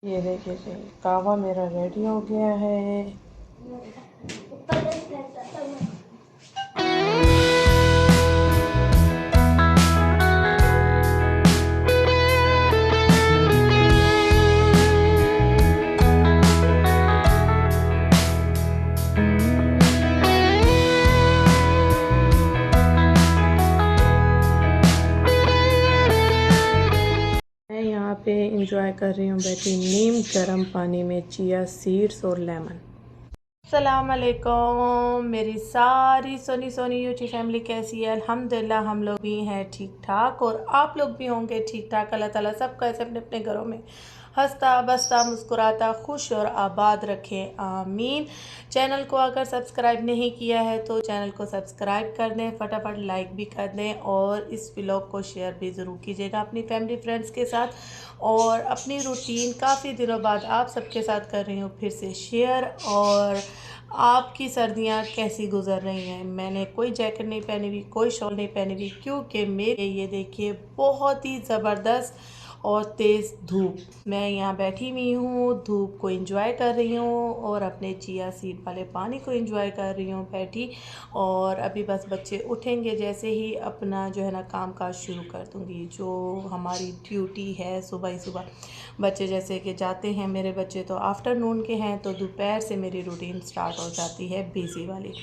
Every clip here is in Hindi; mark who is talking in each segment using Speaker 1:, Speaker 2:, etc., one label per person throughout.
Speaker 1: ये देखिए जी, कहवा मेरा रेडी हो गया है। मैं यहाँ पे इंजॉय कर रही हूँ बैठी नीम गर्म पानी में चिया सीड्स और लेमन। अस्सलाम वालेकुम, मेरी सारी सोनी सोनी यूटी फैमिली कैसी है? अल्हम्दुलिल्लाह हम लोग भी हैं ठीक ठाक और आप लोग भी होंगे ठीक ठाक। अल्लाह ताला सबको ऐसे अपने अपने घरों में हंसता बसता मुस्कुराता खुश और आबाद रखें, आमीन। चैनल को अगर सब्सक्राइब नहीं किया है तो चैनल को सब्सक्राइब कर दें, फटाफट लाइक भी कर दें और इस व्लॉग को शेयर भी ज़रूर कीजिएगा अपनी फैमिली फ्रेंड्स के साथ। और अपनी रूटीन काफ़ी दिनों बाद आप सबके साथ कर रही हूँ फिर से शेयर। और आपकी सर्दियाँ कैसी गुजर रही हैं? मैंने कोई जैकेट नहीं पहनी हुई, कोई शॉल नहीं पहनी हुई, क्योंकि मेरे ये देखिए बहुत ही ज़बरदस्त और तेज़ धूप। मैं यहाँ बैठी हुई हूँ, धूप को एंजॉय कर रही हूँ और अपने चिया सीड वाले पानी को एंजॉय कर रही हूँ बैठी। और अभी बस बच्चे उठेंगे जैसे ही अपना जो है ना काम काज शुरू कर दूँगी, जो हमारी ड्यूटी है सुबह ही सुबह। बच्चे जैसे कि जाते हैं, मेरे बच्चे तो आफ्टरनून के हैं, तो दोपहर से मेरी रूटीन स्टार्ट हो जाती है बिज़ी वाली।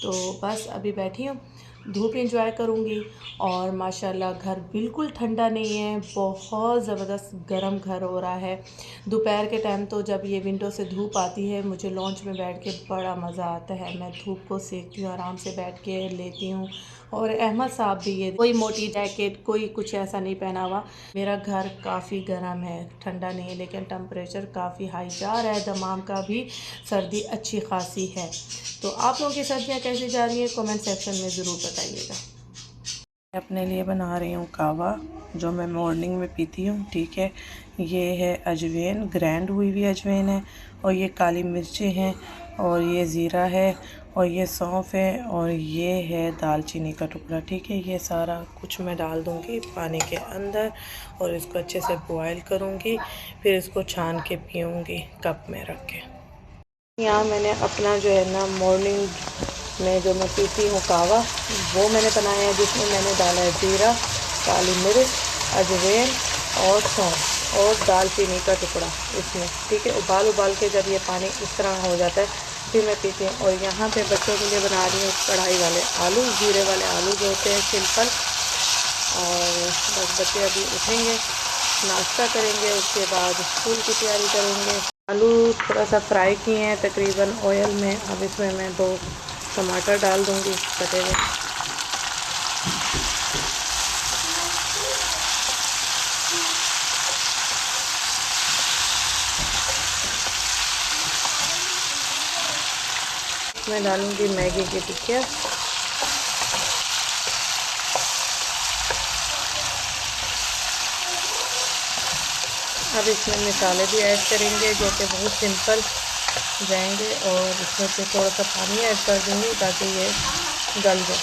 Speaker 1: तो बस अभी बैठी हूँ, धूप एंजॉय करूँगी। और माशाल्लाह घर बिल्कुल ठंडा नहीं है, बहुत ज़बरदस्त गर्म घर हो रहा है। दोपहर के टाइम तो जब ये विंडो से धूप आती है, मुझे लॉन्च में बैठ के बड़ा मज़ा आता है। मैं धूप को सेकती हूँ, आराम से बैठ के लेती हूँ। और अहमद साहब भी ये कोई मोटी जैकेट कोई कुछ ऐसा नहीं पहना हुआ। मेरा घर काफ़ी गर्म है, ठंडा नहीं है, लेकिन टेम्परेचर काफ़ी हाई जा रहा है। दमाम का भी सर्दी अच्छी खासी है। तो आप लोगों की सर्दियाँ कैसी जा रही हैं कमेंट सेक्शन में ज़रूर बताइएगा। मैं अपने लिए बना रही हूँ कहवा, जो मैं मॉर्निंग में पीती हूँ। ठीक है, ये है अजवाइन, ग्राइंड हुई हुई अजवाइन है, और ये काली मिर्चें हैं, और ये ज़ीरा है, और ये सौंफ है, और ये है दालचीनी का टुकड़ा। ठीक है, ये सारा कुछ मैं डाल दूँगी पानी के अंदर और इसको अच्छे से बॉयल करूँगी, फिर इसको छान के पीऊँगी कप में रख के। यहाँ मैंने अपना जो है ना मॉर्निंग में जो मैं पीती हूँ कहवा, वो मैंने बनाया है, जिसमें मैंने डाला है ज़ीरा, काली मिर्च, अजवाइन और सौंफ और दालचीनी का टुकड़ा इसमें। ठीक है, उबाल के जब ये पानी इस तरह हो जाता है फिर मैं पीती हूँ। और यहाँ पे बच्चों के लिए बना रही हूँ कढ़ाई वाले आलू, जीरे वाले आलू जो होते हैं सिंपल। और बस बच्चे अभी उठेंगे, नाश्ता करेंगे, उसके बाद स्कूल की तैयारी करेंगे। आलू थोड़ा सा फ्राई किए हैं तकरीबन ऑयल में। अब इसमें मैं 2 टमाटर डाल दूँगी कटे हुए। मैं डालूँगी मैगी की टिक्कियाँ। अब इसमें मसाले भी ऐड करेंगे जो कि बहुत सिंपल जाएंगे, और इसमें से थोड़ा सा पानी ऐड कर दूँगी ताकि ये गल जाए।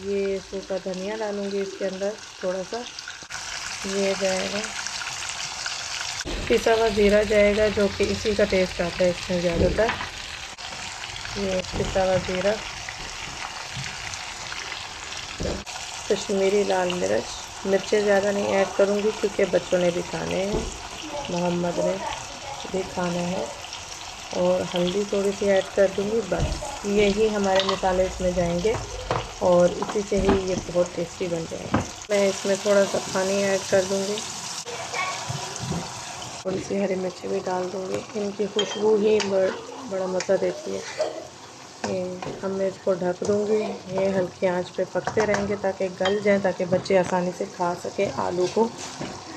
Speaker 1: ये सूखा धनिया डालूँगी इसके अंदर थोड़ा सा, ये जाएगा पिसा हुआ ज़ीरा जाएगा, जो कि इसी का टेस्ट आता है इसमें ज़्यादातर। ये पिसा हुआ ज़ीरा, कश्मीरी लाल मिर्च, मिर्चें ज़्यादा नहीं ऐड करूँगी क्योंकि बच्चों ने भी खाने हैं, मोहम्मद ने भी खाना है। और हल्दी थोड़ी सी ऐड कर दूँगी, बस यही हमारे मसाले इसमें जाएंगे और इसी से ही ये बहुत टेस्टी बन जाएगा। मैं इसमें थोड़ा सा पानी ऐड कर दूँगी, थोड़ी सी हरी मिर्ची भी डाल दूँगी, इनकी खुशबू ही बड़ा मज़ा देती है। ये अब मैं इसको ढक दूँगी, ये हल्की आंच पे पकते रहेंगे ताकि गल जाए, ताकि बच्चे आसानी से खा सकें आलू को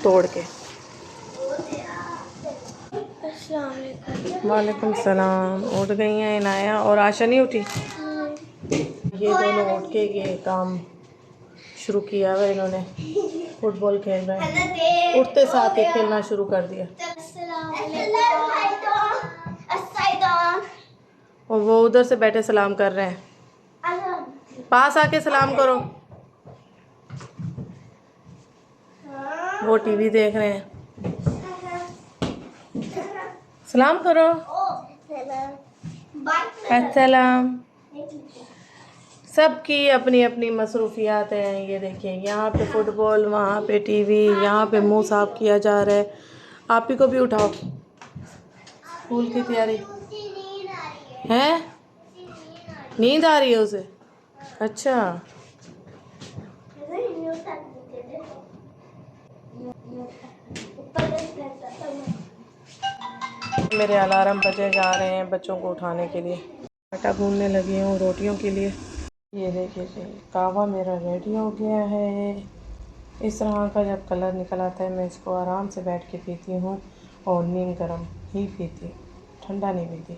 Speaker 1: तोड़ के। वालेकुम सलाम। उठ गई हैं इनाया और आशा नहीं उठी? ये दोनों उठ के ये काम शुरू किया हुआ इन्होंने, फुटबॉल खेल रहे हैं, उठते साथ ही खेलना शुरू कर दिया। और वो उधर से बैठे सलाम कर रहे हैं, पास आके सलाम करो। वो टीवी देख रहे हैं। सलाम करो। अस्सलाम। सबकी अपनी अपनी मसरूफियात हैं। ये देखिए, यहाँ पे फुटबॉल, वहाँ पे टीवी, यहाँ पे मुंह साफ किया जा रहा है। आप ही को भी उठाओ। स्कूल की तैयारी है। नींद आ रही है उसे? अच्छा। मेरे अलार्म बजे जा रहे हैं बच्चों को उठाने के लिए। आटा गूंदने लगी हूँ रोटियों के लिए। ये देखिए जी, कहवा मेरा रेडी हो गया है। इस तरह का जब कलर निकल आता है, मैं इसको आराम से बैठ के पीती हूँ और नीम गर्म ही पीती, ठंडा नहीं पीती।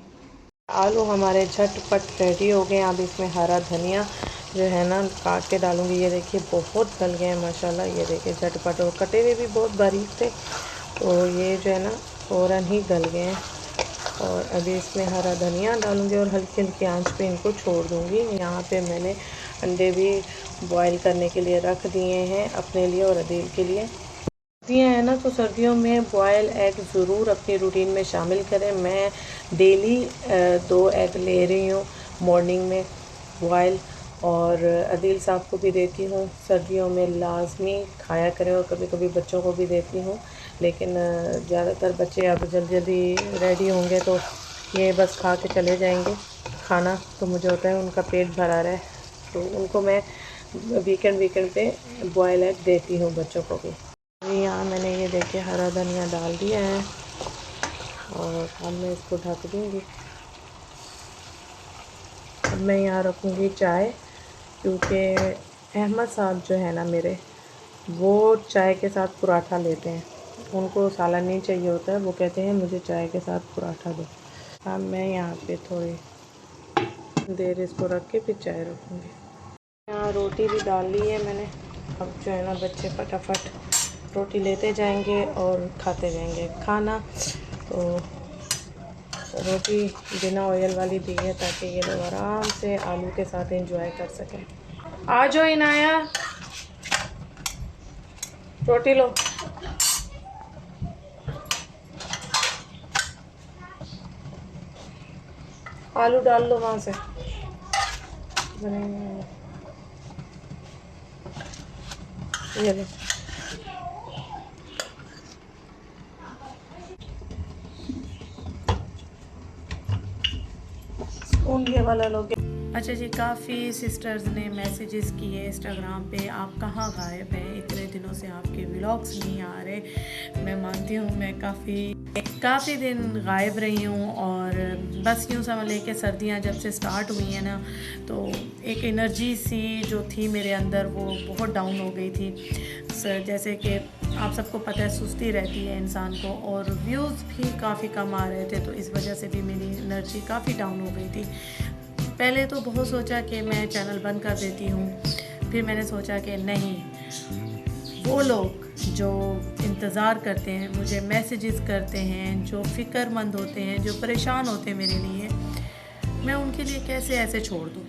Speaker 1: आलू हमारे झटपट रेडी हो गए। अब इसमें हरा धनिया जो है ना काट के डालूँगी। ये देखिए बहुत गल गए हैं माशाल्लाह। ये देखिए झटपट, और कटे हुए भी बहुत बारीक थे, तो ये जो है ना फ़ौरन ही गल गए हैं। और अभी इसमें हरा धनिया डालूँगी और हल्की हल्की आंच पे इनको छोड़ दूँगी। यहाँ पे मैंने अंडे भी बॉईल करने के लिए रख दिए हैं अपने लिए और अदील के लिए। सर्दियाँ हैं ना, तो सर्दियों में बॉयल एग ज़रूर अपनी रूटीन में शामिल करें। मैं डेली 2 एग ले रही हूँ मॉर्निंग में बॉयल, और अदील साहब को भी देती हूँ। सर्दियों में लाजमी खाया करें, और कभी कभी बच्चों को भी देती हूँ। लेकिन ज़्यादातर बच्चे अब जल्दी जल्दी रेडी होंगे तो ये बस खा के चले जाएंगे खाना, तो मुझे होता है उनका पेट भरा रहे, तो उनको मैं वीकेंड पे बॉयल एग देती हूँ बच्चों को भी। यहाँ मैंने ये देखिए हरा धनिया डाल दिया है, और अब मैं इसको ढक दूँगी। अब मैं यहाँ रखूँगी चाय, क्योंकि अहमद साहब जो है ना मेरे, वो चाय के साथ पराठा लेते हैं। उनको सालन नहीं चाहिए होता है, वो कहते हैं मुझे चाय के साथ पराठा दो। अब मैं यहाँ पे थोड़ी देर इसको रख के फिर चाय रखूँगी। यहाँ रोटी भी डाल ली है मैंने। अब जो है ना बच्चे फटाफट रोटी लेते जाएंगे और खाते जाएंगे खाना। तो रोटी बिना ऑयल वाली दी है, ताकि ये लोग आराम से आलू के साथ एंजॉय कर सकें। आ जाओ इनाया, रोटी लो। आलू डाल लो वहाँ से। ये लो। स्पून ये वाला लोगे। अच्छा जी, काफ़ी सिस्टर्स ने मैसेजेस किए इंस्टाग्राम पे, आप कहाँ गायब हैं, इतने दिनों से आपके व्लॉग्स नहीं आ रहे। मैं मानती हूँ मैं काफ़ी दिन गायब रही हूँ, और बस यूँ समझ लें कि सर्दियाँ जब से स्टार्ट हुई हैं ना, तो एक एनर्जी सी जो थी मेरे अंदर वो बहुत डाउन हो गई थी। जैसे कि आप सबको पता है सुस्ती रहती है इंसान को, और व्यूज़ भी काफ़ी कम आ रहे थे, तो इस वजह से भी मेरी एनर्जी काफ़ी डाउन हो गई थी। पहले तो बहुत सोचा कि मैं चैनल बंद कर देती हूँ, फिर मैंने सोचा कि नहीं, वो लोग जो इंतज़ार करते हैं, मुझे मैसेजेस करते हैं, जो फ़िक्रमंद होते हैं, जो परेशान होते हैं मेरे लिए, मैं उनके लिए कैसे ऐसे छोड़ दूँ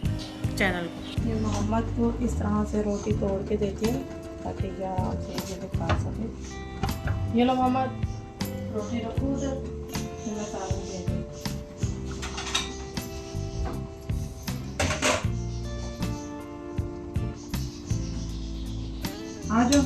Speaker 1: चैनल को। ये मोहम्मद को इस तरह से रोटी तोड़ के देती हूँ ताकि ये आराम से ये खा सके। ये लो मोहम्मद, रोटी रखो उधर, मैं सालन दे दूँ। आ जाओ।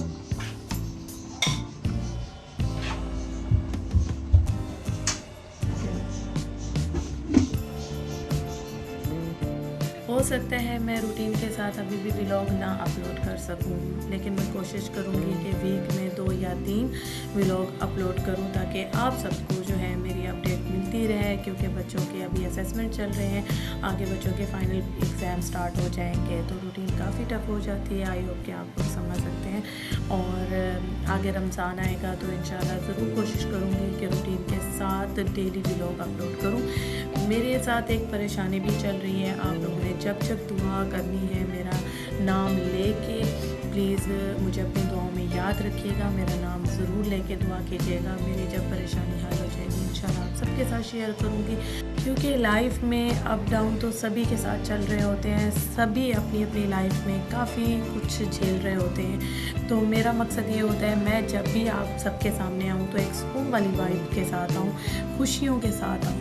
Speaker 1: हो सकता है मैं रूटीन के साथ अभी भी व्लॉग ना अपलोड कर सकूं, लेकिन मैं कोशिश करूंगी कि वीक में 2 या 3 व्लॉग अपलोड करूं, ताकि आप सबको जो है मेरी अपडेट मिलती रहे। क्योंकि बच्चों के अभी असेसमेंट चल रहे हैं, आगे बच्चों के फाइनल एग्ज़ाम स्टार्ट हो जाएंगे, तो रूटीन काफ़ी टफ हो जाती है। आई होप कि आप लोग समझ सकते हैं। और आगे रमज़ान आएगा तो इंशाल्लाह ज़रूर कोशिश करूँगी कि रूटीन के साथ डेली व्लॉग अपलोड करूँ। मेरे साथ एक परेशानी भी चल रही है, आप लोगों ने जब दुआ करनी है, मेरा नाम लेके प्लीज़ मुझे अपनी दुआओं में याद रखिएगा, मेरा नाम ज़रूर लेके दुआ कीजिएगा। मेरी जब परेशानी हल हो जाएगी इंशाल्लाह आप सबके साथ शेयर करूँगी, क्योंकि लाइफ में अप डाउन तो सभी के साथ चल रहे होते हैं, सभी अपनी अपनी लाइफ में काफ़ी कुछ झेल रहे होते हैं। तो मेरा मकसद ये होता है मैं जब भी आप सबके सामने आऊँ तो एक सुकून वाली वाइब के साथ आऊँ, खुशियों के साथ आऊँ।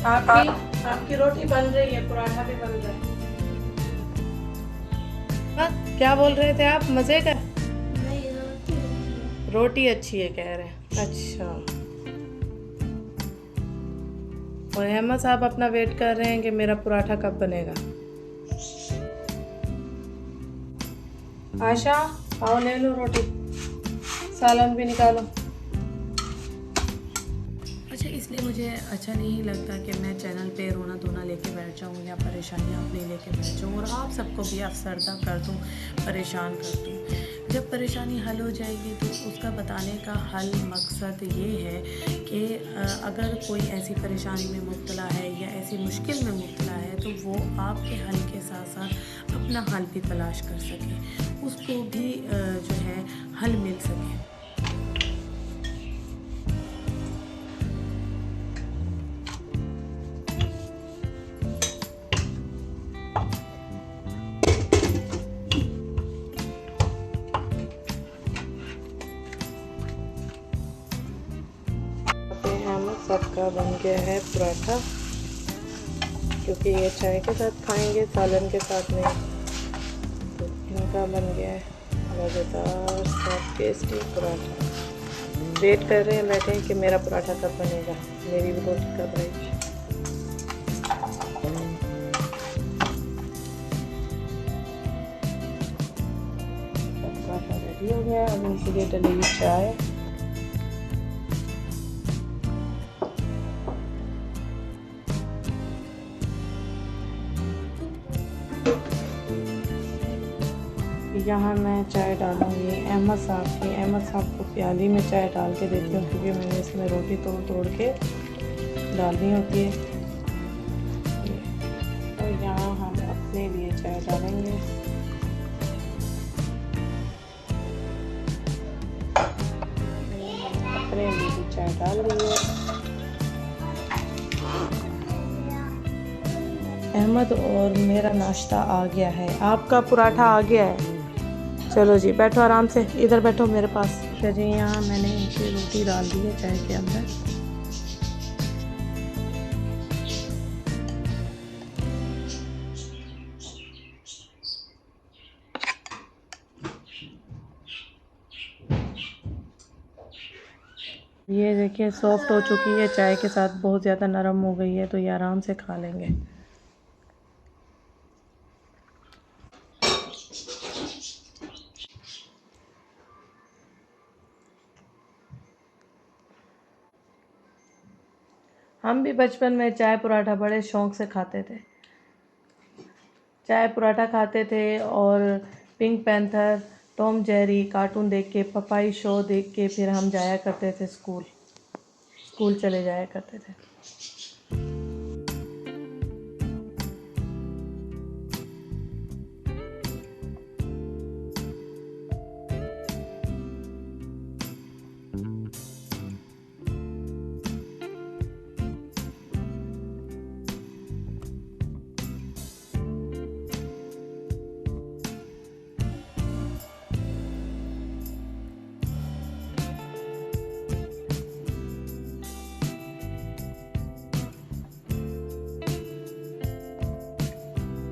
Speaker 1: आपकी रोटी बन रही है, पराठा भी बन रहा है। क्या बोल रहे थे आप? मज़े का? रोटी अच्छी है कह रहे हैं। अच्छा, और अहमद साहब अपना वेट कर रहे हैं कि मेरा पराठा कब बनेगा। आशा आओ ले लो रोटी, सालन भी निकालो। अच्छा, इसलिए मुझे अच्छा नहीं लगता कि मैं चैनल पे रोना धोना लेके बैठ जाऊँ या परेशानियाँ अपनी लेके बैठ जाऊँ और आप सबको भी अफसरदा कर दूँ, परेशान कर दूँ। जब परेशानी हल हो जाएगी तो उसका बताने का हल मकसद ये है कि अगर कोई ऐसी परेशानी में मुब्तला है या ऐसी मुश्किल में मुब्तला है तो वो आपके हल के साथ साथ अपना हल भी तलाश कर सके, उसको भी जो है हल मिल सके। सबका बन गया है पराठा, क्योंकि ये चाय के साथ खाएंगे, सालन के साथ नहीं। तो इनका बन गया है मज़ेदार सा टेस्टी पराठा। वेट कर रहे हैं बैठे हैं कि मेरा पराठा कब बनेगा, मेरी भी रोटी कब रहेगी। पराठा रेडी हो गया, अब इनके लिए डलेगी चाय। यहाँ मैं चाय डालूँगी अहमद साहब की। अहमद साहब को प्याली में चाय डाल के देती हूँ, क्योंकि मैंने इसमें रोटी तोड़ तोड़ के डालनी होती है। तो यहाँ हम अपने लिए चाय डालेंगे। अपने लिए भी चाय डाल दी है। अहमद और मेरा नाश्ता आ गया है, आपका पराठा आ गया है। चलो जी बैठो आराम से, इधर बैठो मेरे पास। जी यहाँ मैंने इनकी रोटी डाल दी है चाय के अंदर। ये देखिए सॉफ्ट हो चुकी है, चाय के साथ बहुत ज़्यादा नरम हो गई है, तो ये आराम से खा लेंगे। हम भी बचपन में चाय पराठा बड़े शौक़ से खाते थे। चाय पराठा खाते थे और pink panther, Tom Jerry cartoon देख के, पपाई शो देख के फिर हम जाया करते थे स्कूल चले जाया करते थे।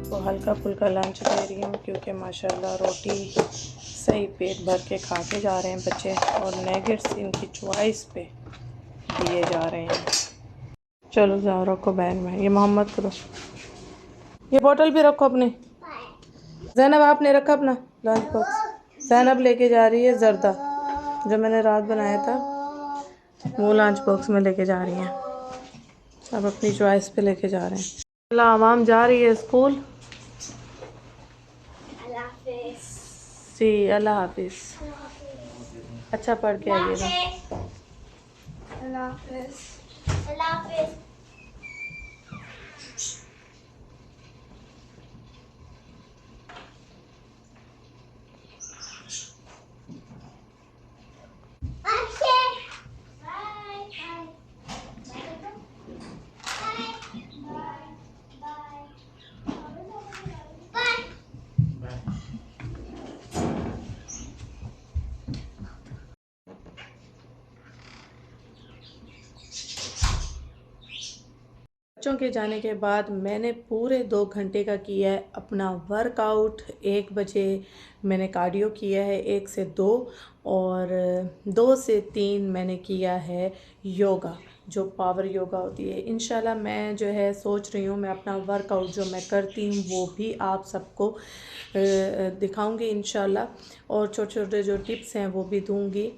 Speaker 1: तो हल्का फुल्का लंच दे रही हूँ, क्योंकि माशाल्लाह रोटी सही पेट भर के खा के जा रहे हैं बच्चे, और नेगेट्स इनकी चॉइस पे दिए जा रहे हैं। चलो जाओ रखो बैग में, ये मोहम्मद को दो, ये बोतल भी रखो अपनी। जैनब आपने रखा अपना लंच बॉक्स। जैनब लेके जा रही है जर्दा, जो मैंने रात बनाया था वो लंच बॉक्स में लेके जा रही हैं। अब अपनी चॉइस पे लेके जा रहे हैं। अल्लाह आवाम जा रही है स्कूल। जी अल्लाह हाफिज़, अच्छा पढ़ के आइएगा। अल्लाह हाफिज़। बच्चों के जाने के बाद मैंने पूरे 2 घंटे का किया है अपना वर्कआउट। 1 बजे मैंने कार्डियो किया है 1 से 2, और 2 से 3 मैंने किया है योगा, जो पावर योगा होती है। इंशाल्लाह मैं जो है सोच रही हूँ मैं अपना वर्कआउट जो मैं करती हूँ वो भी आप सबको दिखाऊंगी इंशाल्लाह, और छोटे छोटे जो टिप्स हैं वो भी दूंगी।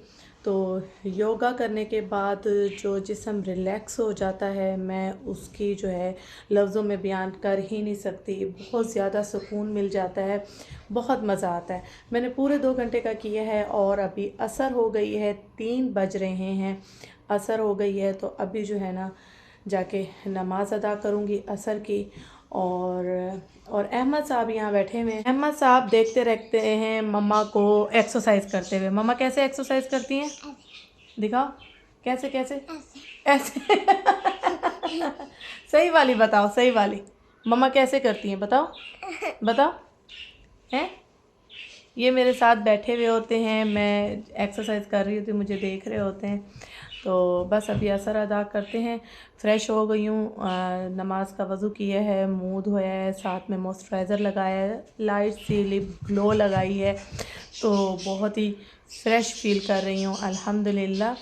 Speaker 1: तो योगा करने के बाद जो जिस्म रिलैक्स हो जाता है, मैं उसकी जो है लफ्ज़ों में बयान कर ही नहीं सकती। बहुत ज़्यादा सुकून मिल जाता है, बहुत मज़ा आता है। मैंने पूरे 2 घंटे का किया है और अभी असर हो गई है, 3 बज रहे हैं, असर हो गई है। तो अभी जो है ना जाके नमाज अदा करूँगी असर की। और अहमद साहब यहाँ बैठे हुए हैं। अहमद साहब देखते रहते हैं मम्मा को एक्सरसाइज करते हुए। मम्मा कैसे एक्सरसाइज करती हैं, दिखाओ कैसे कैसे ऐसे सही वाली बताओ, सही वाली मम्मा कैसे करती हैं, बताओ बताओ। हैं ये मेरे साथ बैठे हुए होते हैं, मैं एक्सरसाइज कर रही होती हूँ, मुझे देख रहे होते हैं। तो बस अभी असर अदा करते हैं। फ़्रेश हो गई हूँ, नमाज का वज़ू किया है, मुँह धोया है, साथ में मॉइस्चराइज़र लगाया है, लाइट सी लिप ग्लो लगाई है। तो बहुत ही फ़्रेश फील कर रही हूँ अल्हम्दुलिल्लाह।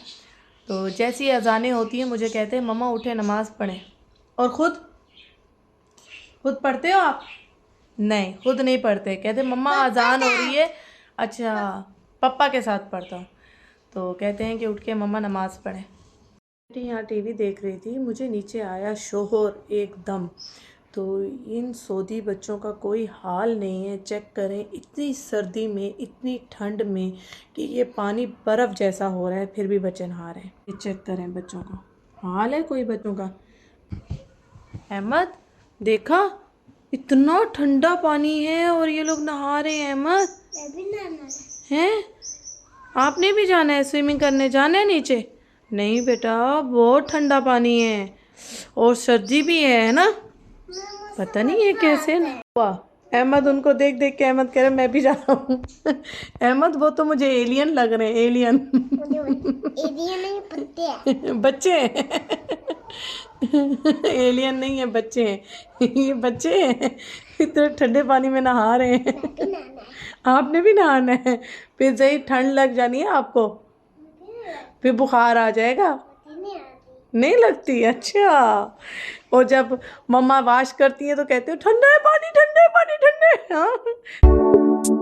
Speaker 1: तो जैसी अज़ानें होती हैं मुझे कहते हैं मम्मा उठे नमाज़ पढ़ें। और खुद पढ़ते हो आप? नहीं, खुद नहीं पढ़ते, कहते मम्मा अजान हो रही है। अच्छा, पापा के साथ पढ़ता हूँ। तो कहते हैं कि उठ के मम्मा नमाज़ पढ़ें। बेटी यहाँ टीवी देख रही थी, मुझे नीचे आया शोहर एकदम। तो इन सऊदी बच्चों का कोई हाल नहीं है, चेक करें इतनी सर्दी में, इतनी ठंड में कि ये पानी बर्फ़ जैसा हो रहा है, फिर भी बच्चे नहा रहे हैं। ये चेक करें बच्चों का हाल है कोई बच्चों का। अहमद देखा, इतना ठंडा पानी है और ये लोग नहा रहे हैं। अहमद हैं, आपने भी जाना है स्विमिंग करने, जाना है नीचे? नहीं बेटा, बहुत ठंडा पानी है और सर्दी भी है ना। पता नहीं है कैसे ना। वाह, अहमद उनको देख देख के अहमद कह रहे मैं भी जा रहा हूँ। अहमद वो तो मुझे एलियन लग रहे हैं, एलियन। एलियन नहीं, बच्चे एलियन नहीं है, बच्चे हैं। ये बच्चे हैं, इतने ठंडे पानी में नहा रहे हैं। आपने भी नहाना है, फिर सही ठंड लग जानी है आपको, फिर बुखार आ जाएगा। नहीं लगती? अच्छा। और जब मम्मा वाश करती है तो कहते हो ठंडा है पानी, ठंडा है पानी, ठंडा है। हाँ।